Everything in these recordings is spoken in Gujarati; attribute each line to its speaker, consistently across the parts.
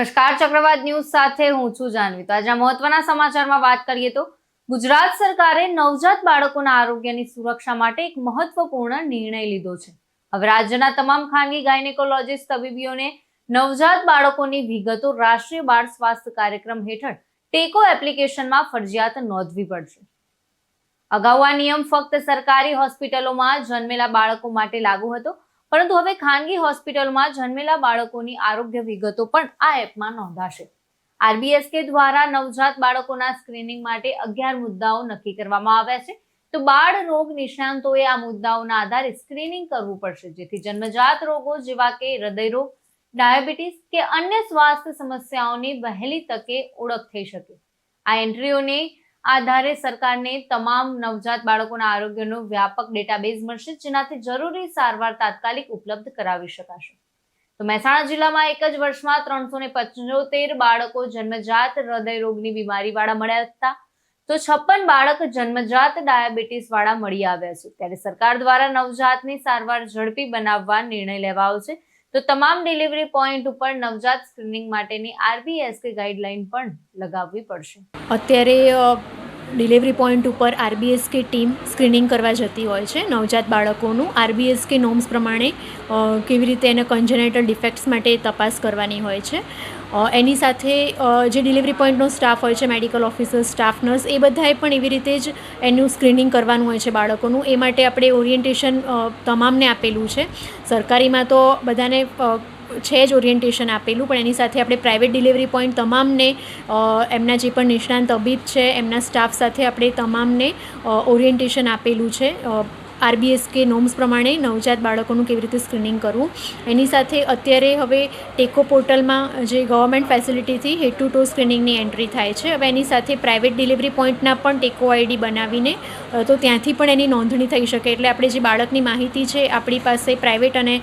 Speaker 1: નમસ્કાર, ચક્રવાત ન્યૂઝ સાથે હું છું જાનવી। તો આજે મહત્વના સમાચારમાં વાત કરીએ તો ગુજરાત સરકારે નવજાત બાળકોના આરોગ્યની સુરક્ષા માટે એક મહત્વપૂર્ણ નિર્ણય લીધો છે। હવે રાજ્યના તમામ ખાનગી ગાયનેકોલોજીસ્ટ તબીબીઓને નવજાત બાળકોની વિગતો રાષ્ટ્રીય બાળ સ્વાસ્થ્ય કાર્યક્રમ હેઠળ ટેકો એપ્લિકેશનમાં ફરજિયાત નોંધવી પડશે। અગાઉ આ નિયમ ફક્ત સરકારી હોસ્પિટલોમાં જન્મેલા બાળકો માટે લાગુ હતો, પરંતુ હવે ખાનગી હોસ્પિટલમાં જન્મેલા બાળકોની આરોગ્ય વિગતો પણ આ એપમાં નોંધાશે। આરબીએસકે દ્વારા નવજાત બાળકોના સ્ક્રીનિંગ માટે 11 મુદ્દાઓ નક્કી કરવામાં આવ્યા છે। તો બાળ રોગ નિષ્ણાંતોએ આ મુદ્દાઓના આધારે સ્ક્રીનિંગ કરવું પડશે, જેથી જન્મજાત રોગો જેવા કે હૃદયરોગ, ડાયાબિટીસ કે અન્ય સ્વાસ્થ્ય સમસ્યાઓની વહેલી તકે ઓળખ થઈ શકે। આ એન્ટ્રીઓને આધારે સરકારને તમામ નવજાત બાળકોના આરોગ્યનો વ્યાપક ડેટાબેઝ મળશે, જેનાથી જરૂરી સારવાર તાત્કાલિક ઉપલબ્ધ કરાવી શકાશે। તો મહેસાણા જિલ્લામાં એક જ વર્ષમાં 375 બાળકો જન્મજાત હૃદય રોગની બીમારીવાળા મળ્યા હતા, તો 56 બાળક જન્મજાત ડાયાબિટીસ વાળા મળી આવ્યા છે। ત્યારે સરકાર દ્વારા નવજાતની સારવાર ઝડપી બનાવવા નિર્ણય લેવાયો છે। તો તમામ ડિલિવરી પોઈન્ટ ઉપર નવજાત સ્ક્રીનિંગ માટેની આરબીએસકે ગાઈડલાઈન પણ લગાવવી પડશે।
Speaker 2: અત્યારે ડિલિવરી પોઈન્ટ ઉપર આરબીએસકે ટીમ સ્ક્રીનિંગ કરવા જતી હોય છે નવજાત બાળકોનું। આરબીએસકે નોર્મ્સ પ્રમાણે કેવી રીતે એને કન્જેનેટલ ડિફેક્ટ્સ માટે તપાસ કરવાની હોય છે। એની સાથે જે ડિલિવરી પોઈન્ટનો સ્ટાફ હોય છે, મેડિકલ ઓફિસર, સ્ટાફ નર્સ, એ બધાએ પણ એવી રીતે જ એનું સ્ક્રીનિંગ કરવાનું હોય છે બાળકોનું। એ માટે આપણે ઓરિએન્ટેશન તમામને આપેલું છે। સરકારીમાં તો બધાને છે જ ઓરિએન્ટેશન આપેલું, પણ એની સાથે આપણે પ્રાઇવેટ ડિલિવરી પોઈન્ટ તમામને એમના જે પણ નિષ્ણાંત તબીબ છે એમના સ્ટાફ સાથે આપણે તમામને ઓરિએન્ટેશન આપેલું છે આરબીએસકે નોર્મ્સ પ્રમાણે નવજાત બાળકોનું કેવી રીતે સ્ક્રીનિંગ કરવું। એની સાથે અત્યારે હવે ટેકો પોર્ટલમાં જે ગવર્મેન્ટ ફેસિલિટીથી હેડ ટુ ટો સ્ક્રીનિંગની એન્ટ્રી થાય છે। હવે એની સાથે પ્રાઇવેટ ડિલિવરી પોઈન્ટના પણ ટેકો આઈડી બનાવીને તો ત્યાંથી પણ એની નોંધણી થઈ શકે। એટલે આપણે જે બાળકની માહિતી છે આપણી પાસે પ્રાઇવેટ અને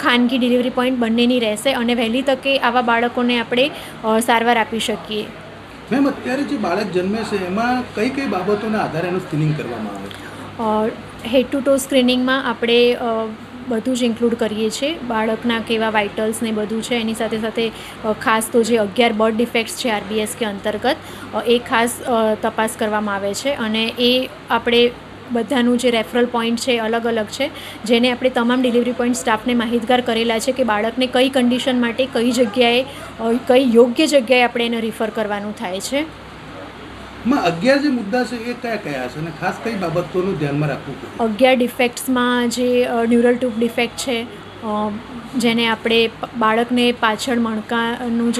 Speaker 2: ખાનગી ડિલિવરી પોઈન્ટ બંનેની રહેશે અને વહેલી તકે આવા બાળકોને આપણે સારવાર આપી શકીએ।
Speaker 3: મેમ, અત્યારે જે બાળક જન્મે છે એમાં કઈ કઈ બાબતોના આધારે એનું સ્ક્રીનિંગ કરવામાં આવે છે?
Speaker 2: હેડ ટુ ટો સ્ક્રીનિંગમાં આપણે બધું જ ઇન્ક્લુડ કરીએ છીએ। બાળકના કેવા વાઇટલ્સ ને બધું છે, એની સાથે સાથે ખાસ તો જે 11 બર્થ ડિફેક્ટ્સ છે આરબીએસકે અંતર્ગત એ ખાસ તપાસ કરવામાં આવે છે અને એ આપણે બધાનું જે રેફરલ પોઈન્ટ છે અલગ અલગ છે, જેને આપણે તમામ ડિલિવરી પોઈન્ટ સ્ટાફને માહિતગાર કરેલા છે કે બાળકને કઈ કન્ડિશન માટે કઈ જગ્યાએ કઈ યોગ્ય જગ્યાએ આપણે એને રિફર કરવાનું થાય છે।
Speaker 3: 11 જે મુદ્દા છે એ કયા કયા છે અને ખાસ કઈ બાબતોનું ધ્યાનમાં રાખવું પડે?
Speaker 2: 11 ડિફેક્ટ્સમાં જે ન્યુરલ ટ્યુબ ડિફેક્ટ છે, જેને આપણે બાળકને પાછળ મણકાનું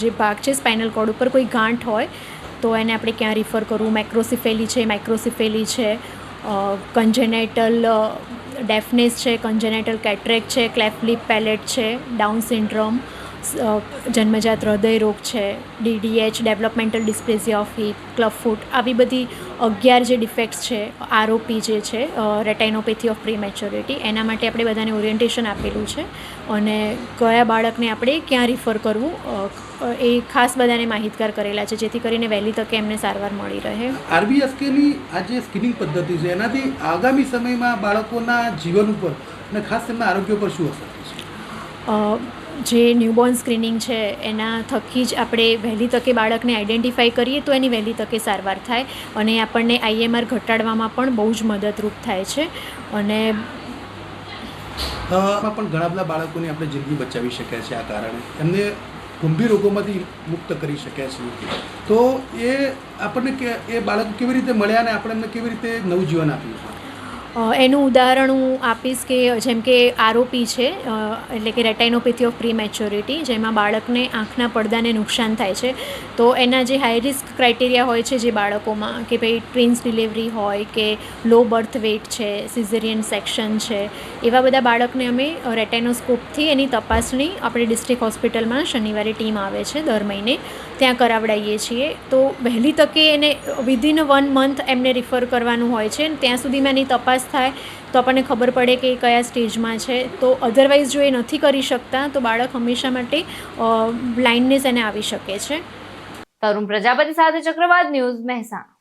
Speaker 2: જે ભાગ છે સ્પાઇનલ કોર્ડ ઉપર કોઈ ગાંઠ હોય તો એને આપણે ક્યાં રિફર કરવું। માઇક્રોસિફેલી છે, માઇક્રોસિફેલી છે, કન્જેનેટલ ડેફનેસ છે, કન્જેનેટલ કેટરેક્ટ છે, ક્લેફ્ટ લિપ પેલેટ છે, ડાઉન સિન્ડ્રોમ, જન્મજાત હૃદય રોગ છે, ડીડીએચ, ડેવલપમેન્ટલ ડિસ્પ્લેસિયા ઓફ હિપ, ક્લબ ફૂટ, આવી બધી 11 જે ડિફેક્ટ્સ છે, આરઓપી જે છે રેટાઇનોપેથી ઓફ પ્રીમેચ્યોરિટી, એના માટે આપણે બધાને ઓરિએન્ટેશન આપેલું છે અને કયા બાળકને આપણે ક્યાં રિફર કરવું એ ખાસ બધાને માહિતગાર કરેલા છે, જેથી કરીને વહેલી તકે એમને સારવાર મળી રહે।
Speaker 3: આરબીએસકેની આ જે સ્ક્રીનિંગ પદ્ધતિ છે એનાથી આગામી સમયમાં બાળકોના જીવન ઉપર અને ખાસ તેમના આરોગ્ય પર શું અસર થશે?
Speaker 2: જે ન્યૂબોર્ન સ્ક્રીનિંગ છે એના થકી જ આપણે વહેલી તકે બાળકને આઈડેન્ટિફાઈ કરીએ તો એની વહેલી તકે સારવાર થાય અને આપણને આઈએમઆર ઘટાડવામાં પણ બહુ જ મદદરૂપ થાય છે અને
Speaker 3: પણ ઘણા બધા બાળકોની આપણે જિંદગી બચાવી શક્યા છે। આ કારણે એમને ગંભીર રોગોમાંથી મુક્ત કરી શક્યા છીએ। તો એ આપણને એ બાળકો કેવી રીતે મળ્યા અને આપણે એમને કેવી રીતે નવું જીવન આપ્યું?
Speaker 2: એનું ઉદાહરણ હું આપીશ કે જેમ કે આરઓપી છે, એટલે કે રેટાઇનોપેથી ઓફ પ્રીમેચ્યોરિટી, જેમાં બાળકને આંખના પડદાને નુકસાન થાય છે, તો એના જે હાઈ રિસ્ક ક્રાઇટેરિયા હોય છે જે બાળકોમાં કે ભાઈ ટ્વિન્સ ડિલિવરી હોય કે લો બર્થ વેઇટ છે, સિઝેરિયન સેક્શન છે, એવા બધા બાળકને અમે રેટાઇનોસ્કોપથી એની તપાસણી આપણે ડિસ્ટ્રિક્ટ હોસ્પિટલમાં શનિવારે ટીમ આવે છે દર મહિને, ત્યાં કરાવડાવીએ છીએ। તો વહેલી તકે એને વિધિન 1 મંથ એમને રિફર કરવાનું હોય છે, ત્યાં સુધીમાં એની તપાસ થાય તો આપણને ખબર પડે કે કયા સ્ટેજમાં છે। તો અધરવાઇઝ જો એ નથી કરી શકતા તો બાળક હંમેશા માટે બ્લાઇન્ડનેસ એને આવી શકે છે।
Speaker 1: તરુણ પ્રજાપતિ સાથે ચક્રવાત ન્યૂઝ, મહેસાણા।